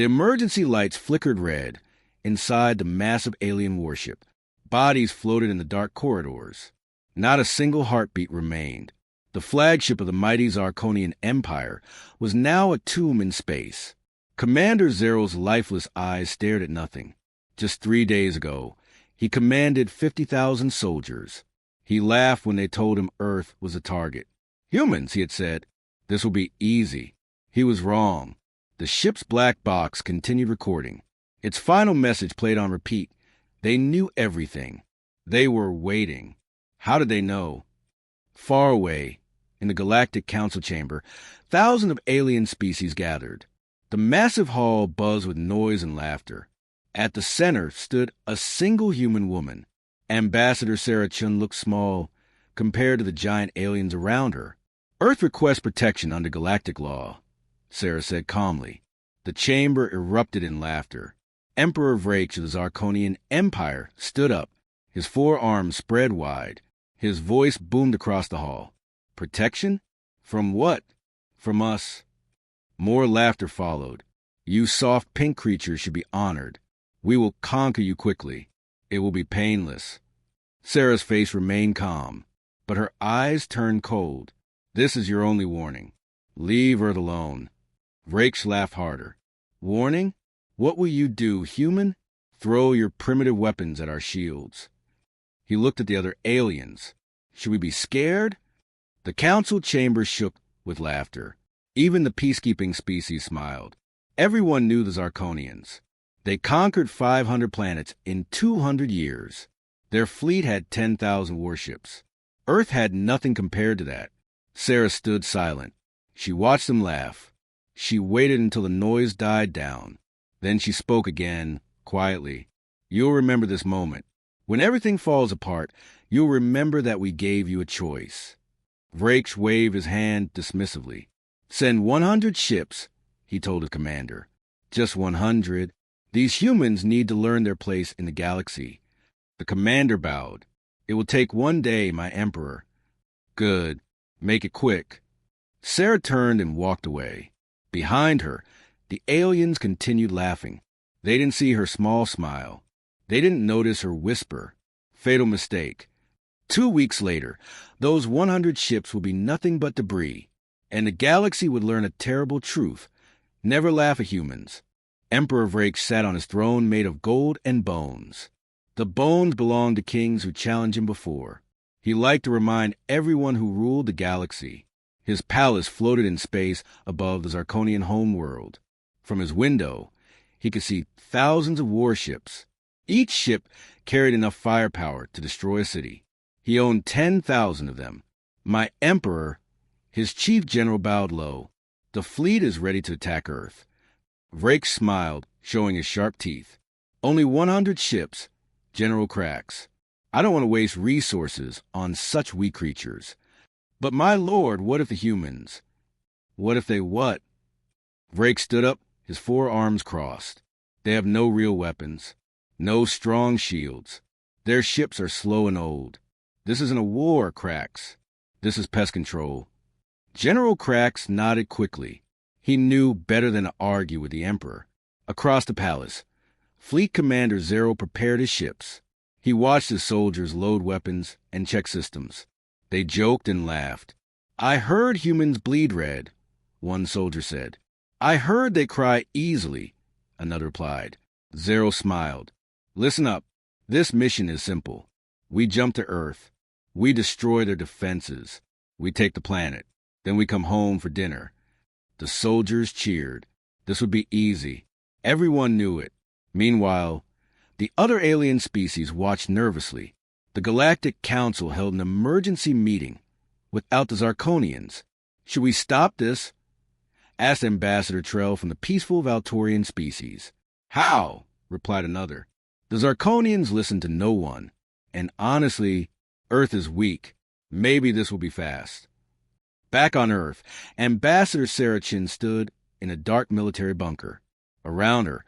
The emergency lights flickered red inside the massive alien warship. Bodies floated in the dark corridors. Not a single heartbeat remained. The flagship of the mighty Zarkonian Empire was now a tomb in space. Commander Zero's lifeless eyes stared at nothing. Just 3 days ago, he commanded 50,000 soldiers. He laughed when they told him Earth was a target. Humans, he had said, this will be easy. He was wrong. The ship's black box continued recording. Its final message played on repeat. They knew everything. They were waiting. How did they know? Far away, in the Galactic Council chamber, thousands of alien species gathered. The massive hall buzzed with noise and laughter. At the center stood a single human woman. Ambassador Sarah Chun looked small compared to the giant aliens around her. Earth requests protection under galactic law, Sarah said calmly. The chamber erupted in laughter. Emperor Vrake of the Zarkonian Empire stood up, his forearms spread wide. His voice boomed across the hall. Protection? From what? From us. More laughter followed. You soft pink creatures should be honored. We will conquer you quickly. It will be painless. Sarah's face remained calm, but her eyes turned cold. This is your only warning. Leave Earth alone. Vrake laughed harder. Warning? What will you do, human? Throw your primitive weapons at our shields. He looked at the other aliens. Should we be scared? The council chamber shook with laughter. Even the peacekeeping species smiled. Everyone knew the Zarkonians. They conquered 500 planets in 200 years. Their fleet had 10,000 warships. Earth had nothing compared to that. Sarah stood silent. She watched them laugh. She waited until the noise died down. Then she spoke again, quietly. You'll remember this moment. When everything falls apart, you'll remember that we gave you a choice. Vrake waved his hand dismissively. Send 100 ships, he told his commander. Just 100. These humans need to learn their place in the galaxy. The commander bowed. It will take 1 day, my emperor. Good. Make it quick. Sarah turned and walked away. Behind her, the aliens continued laughing. They didn't see her small smile. They didn't notice her whisper. Fatal mistake. 2 weeks later, those 100 ships will be nothing but debris, and the galaxy would learn a terrible truth. Never laugh at humans. Emperor Vrake sat on his throne made of gold and bones. The bones belonged to kings who challenged him before. He liked to remind everyone who ruled the galaxy. His palace floated in space above the Zarkonian homeworld. From his window, he could see thousands of warships. Each ship carried enough firepower to destroy a city. He owned 10,000 of them. My emperor, his chief general bowed low. The fleet is ready to attack Earth. Vrake smiled, showing his sharp teeth. Only 100 ships, General Krax. I don't want to waste resources on such weak creatures. But my lord, what if the humans? What if they what? Vrake stood up, his forearms crossed. They have no real weapons, no strong shields. Their ships are slow and old. This isn't a war, Krax. This is pest control. General Krax nodded quickly. He knew better than to argue with the Emperor. Across the palace, Fleet Commander Zero prepared his ships. He watched his soldiers load weapons and check systems. They joked and laughed. I heard humans bleed red, one soldier said. I heard they cry easily, another replied. Zero smiled. Listen up. This mission is simple. We jump to Earth. We destroy their defenses. We take the planet. Then we come home for dinner. The soldiers cheered. This would be easy. Everyone knew it. Meanwhile, the other alien species watched nervously. The Galactic Council held an emergency meeting without the Zarkonians. Should we stop this? Asked Ambassador Trell from the peaceful Valtorian species. How? Replied another. The Zarkonians listened to no one. And honestly, Earth is weak. Maybe this will be fast. Back on Earth, Ambassador Sarachin stood in a dark military bunker. Around her,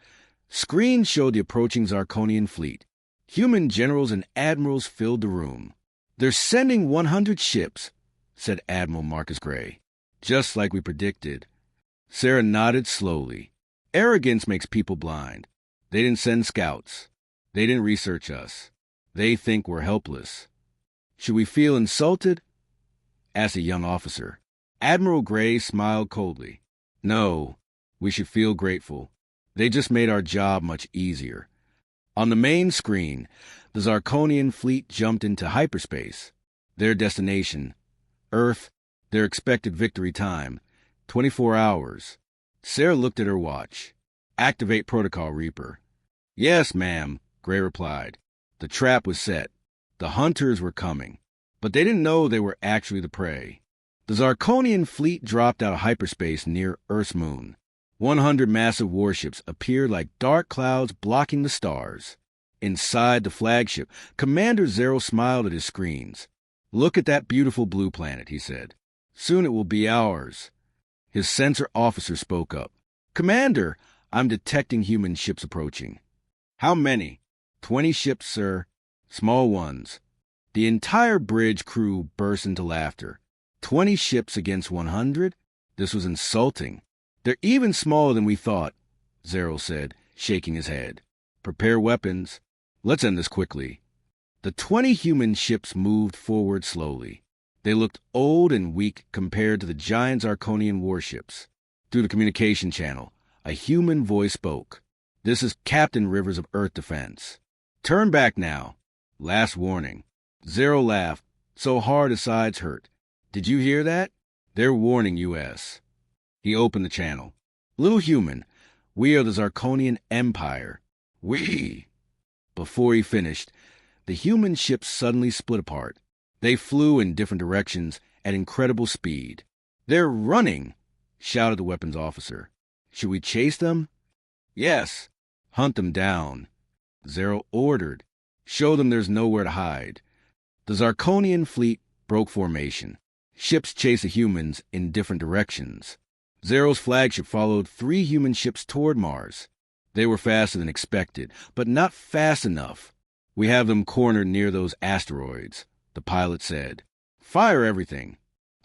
screens showed the approaching Zarkonian fleet. Human generals and admirals filled the room. They're sending 100 ships, said Admiral Marcus Gray. Just like we predicted. Sarah nodded slowly. Arrogance makes people blind. They didn't send scouts. They didn't research us. They think we're helpless. Should we feel insulted? Asked a young officer. Admiral Gray smiled coldly. No, we should feel grateful. They just made our job much easier. On the main screen, the Zarkonian fleet jumped into hyperspace. Their destination, Earth, their expected victory time, 24 hours. Sarah looked at her watch. Activate Protocol Reaper. Yes, ma'am, Gray replied. The trap was set. The hunters were coming. But they didn't know they were actually the prey. The Zarkonian fleet dropped out of hyperspace near Earth's moon. 100 massive warships appeared like dark clouds blocking the stars. Inside the flagship, Commander Zero smiled at his screens. Look at that beautiful blue planet, he said. Soon it will be ours. His sensor officer spoke up. Commander, I'm detecting human ships approaching. How many? 20 ships, sir. Small ones. The entire bridge crew burst into laughter. 20 ships against 100? This was insulting. They're even smaller than we thought, Zero said, shaking his head. Prepare weapons. Let's end this quickly. The 20 human ships moved forward slowly. They looked old and weak compared to the giant Zarkonian warships. Through the communication channel, a human voice spoke. This is Captain Rivers of Earth Defense. Turn back now. Last warning. Zero laughed, so hard his sides hurt. Did you hear that? They're warning U.S. He opened the channel. Little human, we are the Zarkonian Empire. We. Before he finished, the human ships suddenly split apart. They flew in different directions at incredible speed. They're running, shouted the weapons officer. Should we chase them? Yes. Hunt them down. Zero ordered. Show them there's nowhere to hide. The Zarkonian fleet broke formation. Ships chased the humans in different directions. Zero's flagship followed 3 human ships toward Mars. They were faster than expected, but not fast enough. We have them cornered near those asteroids, the pilot said. Fire everything,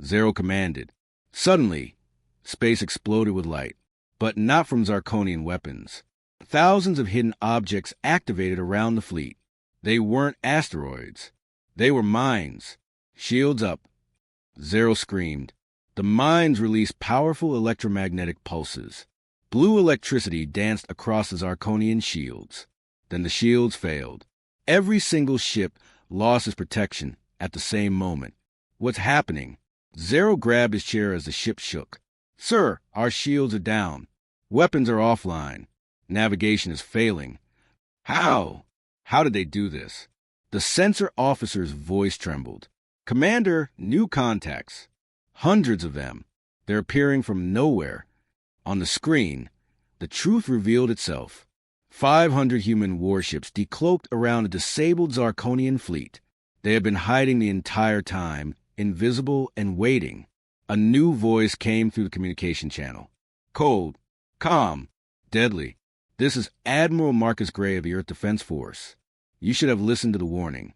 Zero commanded. Suddenly, space exploded with light, but not from Zarkonian weapons. Thousands of hidden objects activated around the fleet. They weren't asteroids. They were mines. Shields up. Zero screamed. The mines released powerful electromagnetic pulses. Blue electricity danced across the Zarkonian shields. Then the shields failed. Every single ship lost its protection at the same moment. What's happening? Zero grabbed his chair as the ship shook. Sir, our shields are down. Weapons are offline. Navigation is failing. How? How did they do this? The sensor officer's voice trembled. Commander, new contacts. Hundreds of them. They're appearing from nowhere. On the screen, the truth revealed itself. 500 human warships decloaked around a disabled Zarkonian fleet. They had been hiding the entire time, invisible and waiting. A new voice came through the communication channel. Cold, calm, deadly. This is Admiral Marcus Gray of the Earth Defense Force. You should have listened to the warning.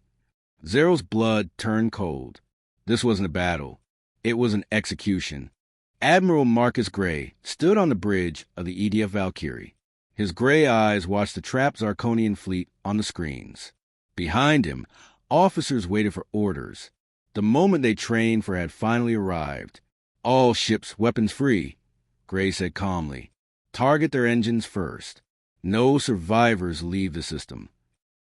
Zero's blood turned cold. This wasn't a battle. It was an execution. Admiral Marcus Gray stood on the bridge of the EDF Valkyrie. His gray eyes watched the trapped Zarkonian fleet on the screens. Behind him, officers waited for orders. The moment they trained for had finally arrived. All ships weapons free, Gray said calmly. Target their engines first. No survivors leave the system.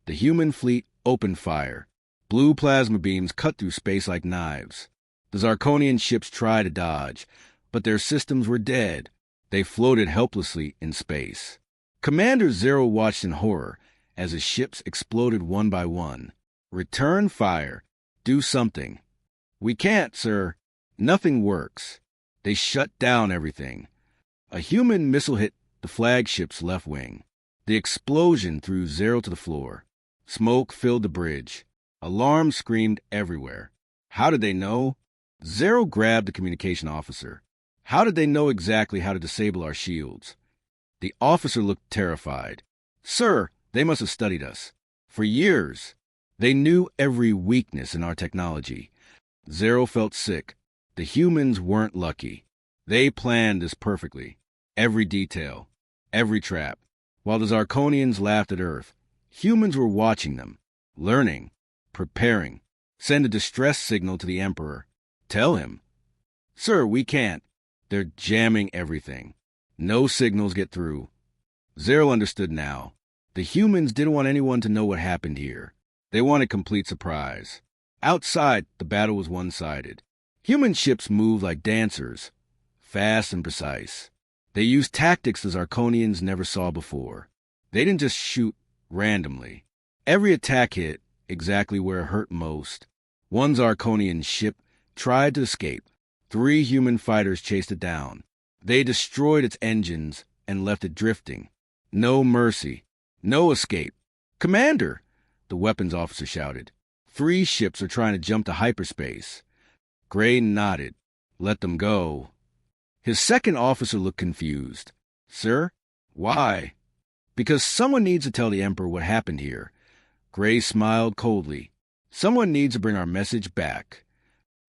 The human fleet opened fire. Blue plasma beams cut through space like knives. The Zarkonian ships tried to dodge, but their systems were dead. They floated helplessly in space. Commander Zero watched in horror as his ships exploded one by one. Return fire. Do something. We can't, sir. Nothing works. They shut down everything. A human missile hit the flagship's left wing. The explosion threw Zero to the floor. Smoke filled the bridge. Alarms screamed everywhere. How did they know? Zero grabbed the communication officer. How did they know exactly how to disable our shields? The officer looked terrified. Sir, they must have studied us. For years. They knew every weakness in our technology. Zero felt sick. The humans weren't lucky. They planned this perfectly. Every detail. every trap. While the Zarkonians laughed at Earth, humans were watching them, learning, preparing. Send a distress signal to the Emperor. Tell him, "Sir, we can't. They're jamming everything. No signals get through." Zerl understood now. The humans didn't want anyone to know what happened here. They wanted complete surprise. Outside, the battle was one-sided. Human ships moved like dancers, fast and precise. They used tactics the Zarkonians never saw before. They didn't just shoot randomly. Every attack hit exactly where it hurt most. One Zarkonian ship tried to escape. 3 human fighters chased it down. They destroyed its engines and left it drifting. No mercy. No escape. "Commander!" the weapons officer shouted. 3 ships are trying to jump to hyperspace. Gray nodded. Let them go. His second officer looked confused. "Sir? Why?" "Because someone needs to tell the Emperor what happened here." Gray smiled coldly. "Someone needs to bring our message back."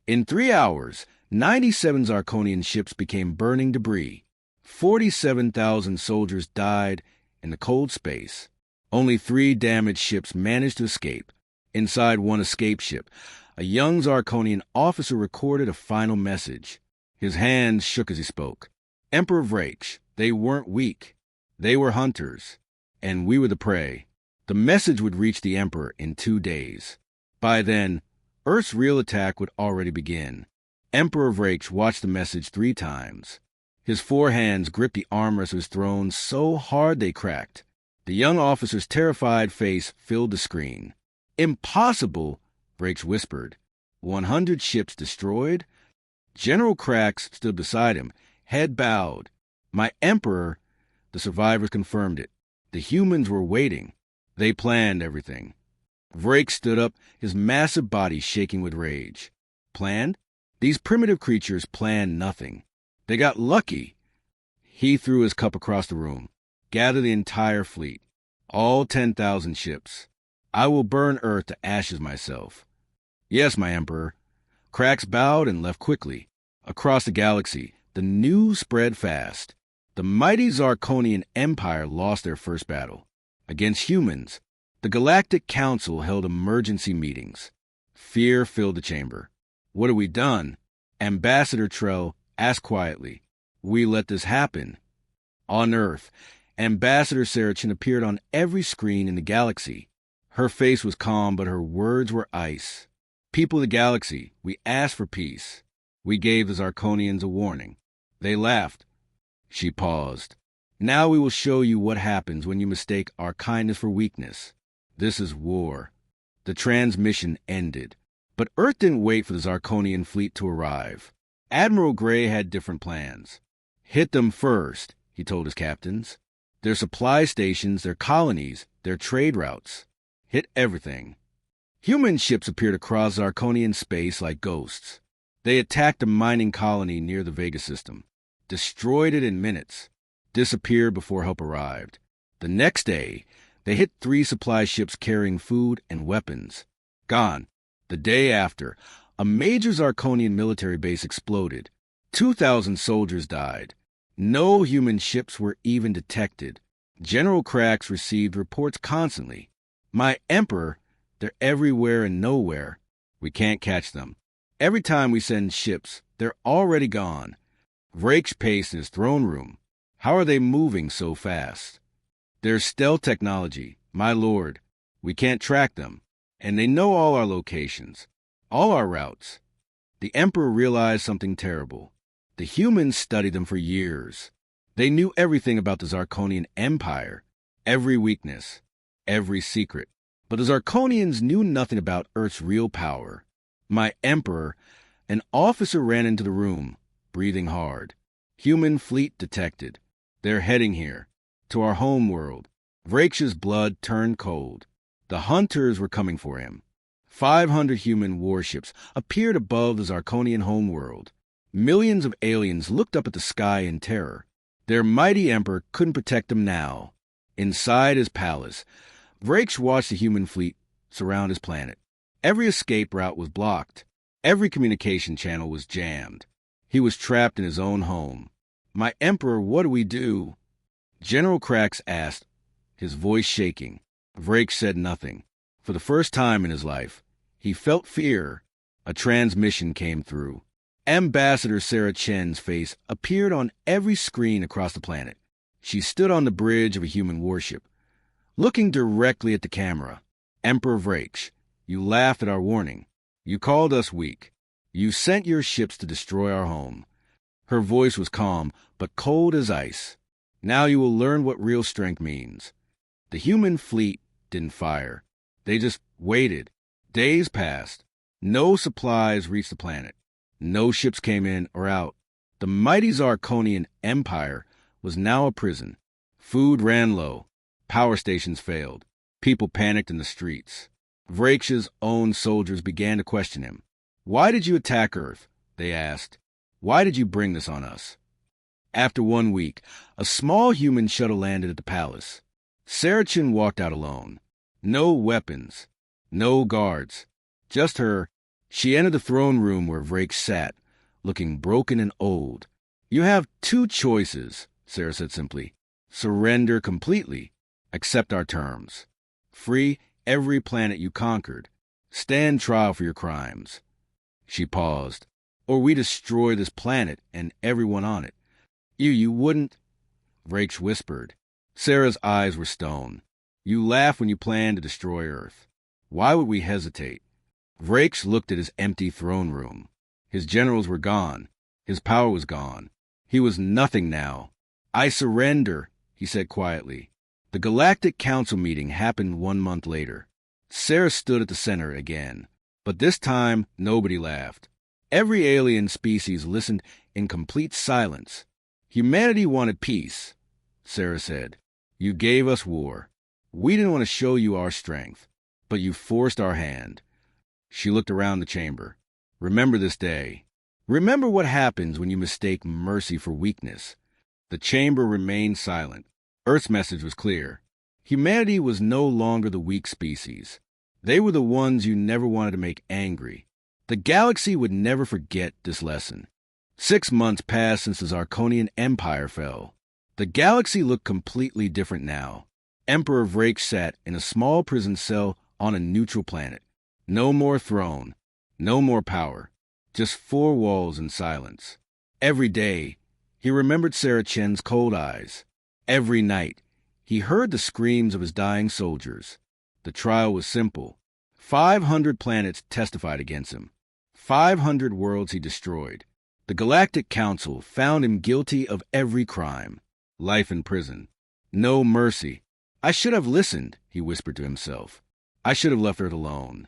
In 3 hours, 97 Zarkonian ships became burning debris. 47,000 soldiers died in the cold space. Only 3 damaged ships managed to escape. Inside one escape ship, a young Zarkonian officer recorded a final message. His hands shook as he spoke. "Emperor Vrach, they weren't weak. They were hunters, and we were the prey." The message would reach the Emperor in 2 days. By then, Earth's real attack would already begin. Emperor Vrach watched the message 3 times. His 4 hands gripped the armrests of his throne so hard they cracked. The young officer's terrified face filled the screen. "Impossible," Vrach whispered. 100 ships destroyed? General Krax stood beside him, head bowed. "My Emperor," the survivors confirmed it. The humans were waiting. They planned everything. Vrach stood up, his massive body shaking with rage. Planned? These primitive creatures planned nothing. They got lucky. He threw his cup across the room. "Gather the entire fleet. All 10,000 ships. I will burn Earth to ashes myself." "Yes, my Emperor." Krax bowed and left quickly. Across the galaxy, the news spread fast. The mighty Zarkonian Empire lost their first battle. Against humans, the Galactic Council held emergency meetings. Fear filled the chamber. "What have we done?" Ambassador Trell asked quietly. "We let this happen." On Earth, Ambassador Sarachin appeared on every screen in the galaxy. Her face was calm, but her words were ice. "People of the galaxy, we asked for peace. We gave the Zarkonians a warning. They laughed." She paused. "Now we will show you what happens when you mistake our kindness for weakness. This is war." The transmission ended. But Earth didn't wait for the Zarkonian fleet to arrive. Admiral Gray had different plans. "Hit them first," he told his captains. "Their supply stations, their colonies, their trade routes. Hit everything." Human ships appeared across Zarkonian space like ghosts. They attacked a mining colony near the Vega system, destroyed it in minutes, disappeared before help arrived. The next day, they hit 3 supply ships carrying food and weapons. Gone. The day after, a major Zarkonian military base exploded. 2,000 soldiers died. No human ships were even detected. General Krax received reports constantly. "My Emperor, they're everywhere and nowhere. We can't catch them. Every time we send ships, they're already gone." Vrach paced in his throne room. "How are they moving so fast?" "There's stealth technology, my lord. We can't track them. And they know all our locations, all our routes." The Emperor realized something terrible. The humans studied them for years. They knew everything about the Zarkonian Empire, every weakness, every secret. But the Zarkonians knew nothing about Earth's real power. "My Emperor," an officer ran into the room, breathing hard. "Human fleet detected. They're heading here, to our home world." Vrach's blood turned cold. The hunters were coming for him. 500 human warships appeared above the Zarkonian homeworld. Millions of aliens looked up at the sky in terror. Their mighty emperor couldn't protect them now. Inside his palace, Vrach watched the human fleet surround his planet. Every escape route was blocked. Every communication channel was jammed. He was trapped in his own home. "My Emperor, what do we do?" General Krax asked, his voice shaking. Vrake said nothing. For the first time in his life, he felt fear. A transmission came through. Ambassador Sarah Chen's face appeared on every screen across the planet. She stood on the bridge of a human warship, looking directly at the camera. Emperor Vrake, you laughed at our warning. You called us weak. You sent your ships to destroy our home. Her voice was calm, but cold as ice. Now you will learn what real strength means. The human fleet didn't fire. They just waited. Days passed. No supplies reached the planet. No ships came in or out. The mighty Zarkonian Empire was now a prison. Food ran low. Power stations failed. People panicked in the streets. Vrake's own soldiers began to question him. Why did you attack Earth? They asked. Why did you bring this on us? After 1 week, a small human shuttle landed at the palace. Sarah Chen walked out alone. No weapons. No guards. Just her. She entered the throne room where Vrake sat, looking broken and old. You have 2 choices, Sarah said simply. Surrender completely. Accept our terms. Free every planet you conquered. Stand trial for your crimes. She paused. Or we destroy this planet and everyone on it. You wouldn't, Vrake whispered. Sarah's eyes were stone. You laugh when you plan to destroy Earth. Why would we hesitate? Vrake looked at his empty throne room. His generals were gone. His power was gone. He was nothing now. I surrender, he said quietly. The Galactic Council meeting happened 1 month later. Sarah stood at the center again. But this time, nobody laughed. Every alien species listened in complete silence. Humanity wanted peace, Sarah said. You gave us war. We didn't want to show you our strength, but you forced our hand. She looked around the chamber. Remember this day. Remember what happens when you mistake mercy for weakness. The chamber remained silent. Earth's message was clear. Humanity was no longer the weak species. They were the ones you never wanted to make angry. The galaxy would never forget this lesson. 6 months passed since the Zarkonian Empire fell. The galaxy looked completely different now. Emperor Vrake sat in a small prison cell on a neutral planet. No more throne, no more power, just 4 walls and silence. Every day, he remembered Sarah Chen's cold eyes. Every night, he heard the screams of his dying soldiers. The trial was simple. 500 planets testified against him. 500 worlds he destroyed. The Galactic Council found him guilty of every crime. Life in prison. No mercy. I should have listened, he whispered to himself. I should have left Earth alone.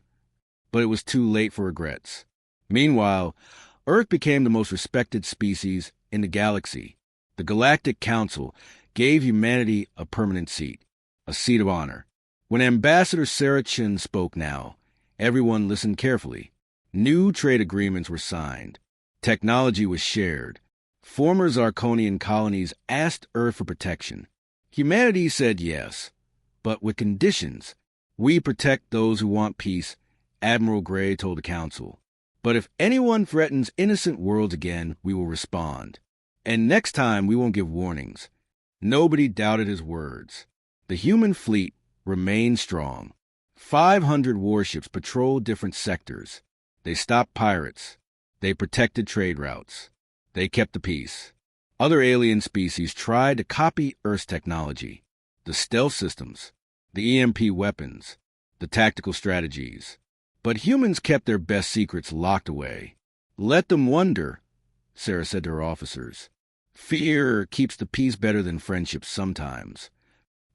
But it was too late for regrets. Meanwhile, Earth became the most respected species in the galaxy. The Galactic Council gave humanity a permanent seat, a seat of honor. When Ambassador Sarah Chen spoke now, everyone listened carefully. New trade agreements were signed. Technology was shared. Former Zarkonian colonies asked Earth for protection. Humanity said yes, but with conditions. We protect those who want peace, Admiral Gray told the Council. But if anyone threatens innocent worlds again, we will respond. And next time we won't give warnings. Nobody doubted his words. The human fleet remained strong. 500 warships patrolled different sectors. They stopped pirates. They protected trade routes. They kept the peace. Other alien species tried to copy Earth's technology, the stealth systems, the EMP weapons, the tactical strategies. But humans kept their best secrets locked away. Let them wonder, Sarah said to her officers. Fear keeps the peace better than friendship sometimes.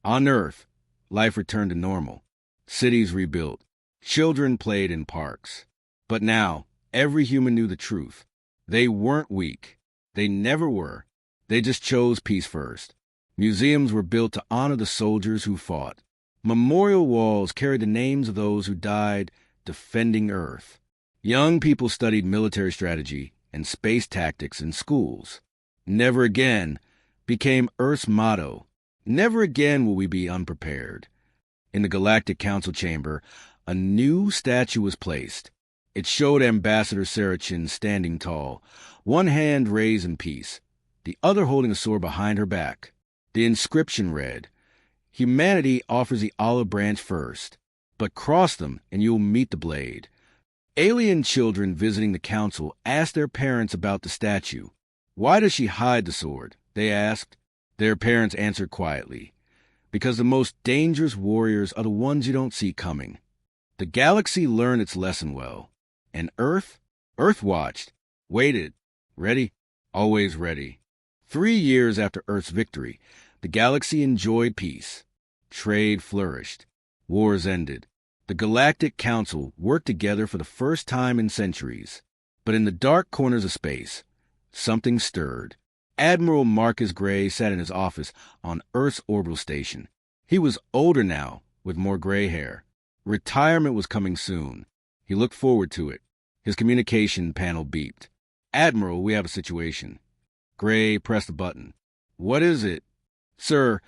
On Earth, life returned to normal. Cities rebuilt. Children played in parks. But now, every human knew the truth. They weren't weak. They never were. They just chose peace first. Museums were built to honor the soldiers who fought. Memorial walls carried the names of those who died defending Earth. Young people studied military strategy and space tactics in schools. Never again became Earth's motto. Never again will we be unprepared. In the Galactic Council chamber, a new statue was placed. It showed Ambassador Sarah Chen standing tall, one hand raised in peace, the other holding a sword behind her back. The inscription read, "Humanity offers the olive branch first, but cross them and you'll meet the blade." Alien children visiting the council asked their parents about the statue. "Why does she hide the sword?" they asked. Their parents answered quietly, "Because the most dangerous warriors are the ones you don't see coming." The galaxy learned its lesson well. And Earth watched, waited, ready, always ready. 3 years after Earth's victory, the galaxy enjoyed peace. Trade flourished. Wars ended. The Galactic Council worked together for the first time in centuries. But in the dark corners of space, something stirred. Admiral Marcus Gray sat in his office on Earth's orbital station. He was older now, with more gray hair. Retirement was coming soon. He looked forward to it. His communication panel beeped. "Admiral, we have a situation." Gray pressed the button. "What is it?" "Sir,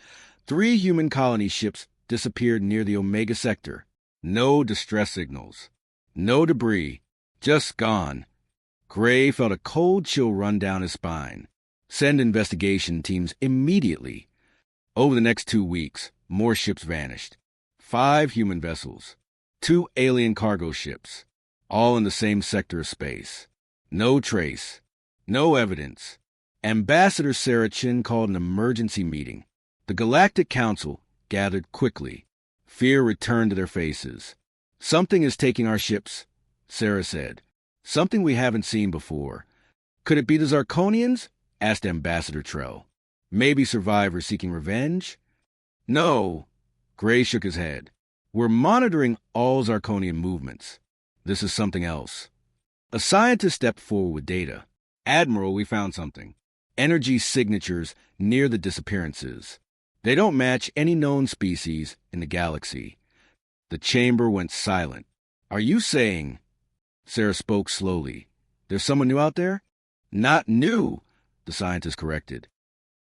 3 human colony ships disappeared near the Omega Sector. No distress signals. No debris. Just gone." Gray felt a cold chill run down his spine. "Send investigation teams immediately." Over the next 2 weeks, more ships vanished. 5 human vessels. 2 alien cargo ships. All in the same sector of space. No trace. No evidence. Ambassador Sarah Chin called an emergency meeting. The Galactic Council gathered quickly. Fear returned to their faces. "Something is taking our ships," Sarah said. "Something we haven't seen before." "Could it be the Zarkonians?" asked Ambassador Trell. "Maybe survivors seeking revenge?" "No." Gray shook his head. "We're monitoring all Zarkonian movements. This is something else." A scientist stepped forward with data. "Admiral, we found something. Energy signatures near the disappearances. They don't match any known species in the galaxy." The chamber went silent. "Are you saying—" Sarah spoke slowly. "There's someone new out there?" "Not new," the scientist corrected.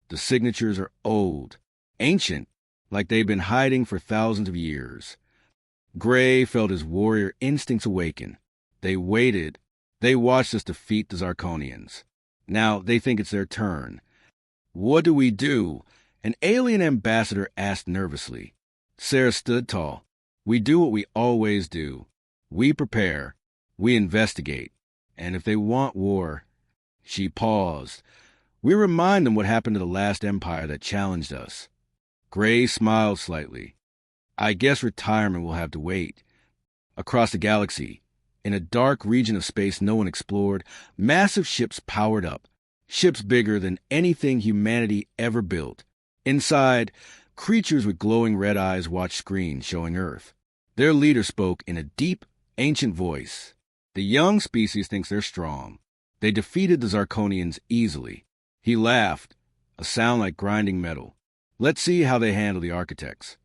"The signatures are old, ancient, like they've been hiding for thousands of years." Gray felt his warrior instincts awaken. They waited. They watched us defeat the Zarkonians. Now they think it's their turn. "What do we do?" An alien ambassador asked nervously. Sarah stood tall. "We do what we always do. We prepare. We investigate. And if they want war—" She paused. "We remind them what happened to the last empire that challenged us." Gray smiled slightly. "I guess retirement will have to wait." Across the galaxy, in a dark region of space no one explored, massive ships powered up. Ships bigger than anything humanity ever built. Inside, creatures with glowing red eyes watched screens showing Earth. Their leader spoke in a deep, ancient voice. "The young species thinks they're strong. They defeated the Zarkonians easily." He laughed, a sound like grinding metal. "Let's see how they handle the architects."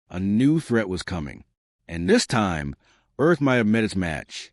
A new threat was coming. And this time, Earth might have met its match.